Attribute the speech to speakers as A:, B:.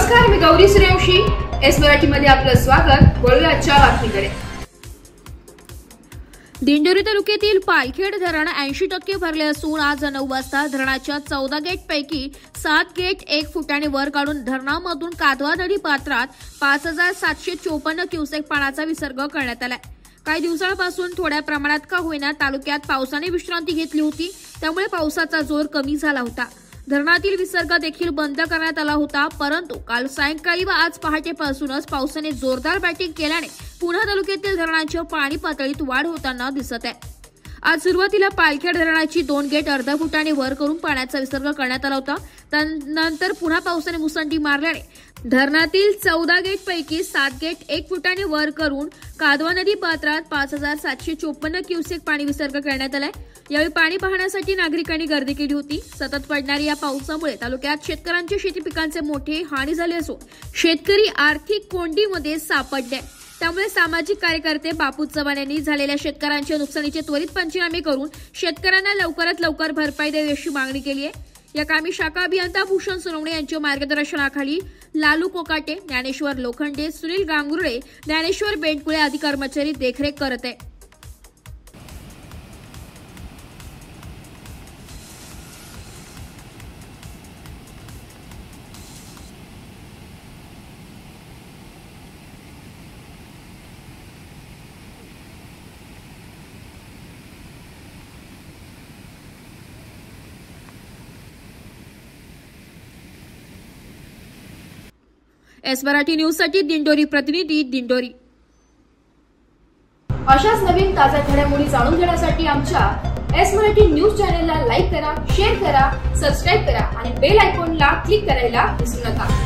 A: नमस्कार, मी गौरी सूर्यवंशी. एस मराठीमध्ये आपलं स्वागत. वळूया आजच्या बातमीकडे.
B: दिंडोरी तालुक्यातील पालखेड धरण 80% भरले असून आज 9 वाजता धरणाच्या 14 गेट पैकी 7 गेट 1 फुटाने वर काढून धरणामधून कादवा नदी पात्रात 5754 क्युसेक पाण्याचा विसर्ग करण्यात आलाय. काही दिवसांपासून थोड्या प्रमाणात का होईना तालुक्यात पावसाने विश्रांती घेतली होती, त्यामुळे पावसाचा जोर कमी झाला होता. धरणातील विसर्ग देखील बंद करण्यात आला होता, परंतु काल सायंकाळी व आज पहाटेपासूनच पावसाने जोरदार बॅटिंग केल्याने पुन्हा तालुक्यातील धरणांच्या पाणी पातळीत वाढ होताना दिसत आहे. आज सुरुवातीला पालखेड धरणाची 2 गेट अर्ध्या फुटाने वर करून पाण्याचा विसर्ग करण्यात आला होता. त्यानंतर पुन्हा पावसाने मुसंडी मारल्याने धरणातील 14 गेट पैकी 7 गेट 1 फुटाने वर करून कादवा नदी पात्रात 5754 क्युसेक पाणी विसर्ग करण्यात आलाय. यावेळी पाणी पाहण्यासाठी नागरिकांनी गर्दी केली होती. सतत पडणाऱ्या या पावसामुळे तालुक्यात शेतकऱ्यांच्या शेती पिकांचे मोठे हानी झाले असून शेतकरी आर्थिक कोंडीमध्ये सापडले. त्यामुळे सामाजिक कार्यकर्ते बापू चव्हाण यांनी झालेल्या शेतकऱ्यांच्या नुकसानीचे त्वरित पंचनामे करून शेतकऱ्यांना लवकरात लवकर भरपाई द्यावी अशी मागणी केली आहे. या कामी शाखा अभियंता भूषण सोनवणे यांच्या मार्गदर्शनाखाली लालू कोकाटे, ज्ञानेश्वर लोखंडे, सुनील गांगुर्डे, ज्ञानेश्वर बेंडकुळे आदी कर्मचारी देखरेख करत आहे. एस मराठी न्यूज साठी दिंडोरी प्रतिनिधी दिंडोरी.
A: अशाच नवीन ताज्या घडामोडी जाणून घेण्यासाठी आमच्या एस मराठी न्यूज चॅनलला लाईक करा, शेअर करा, सबस्क्राईब करा आणि बेल आयकॉनला क्लिक करायला विसरू नका.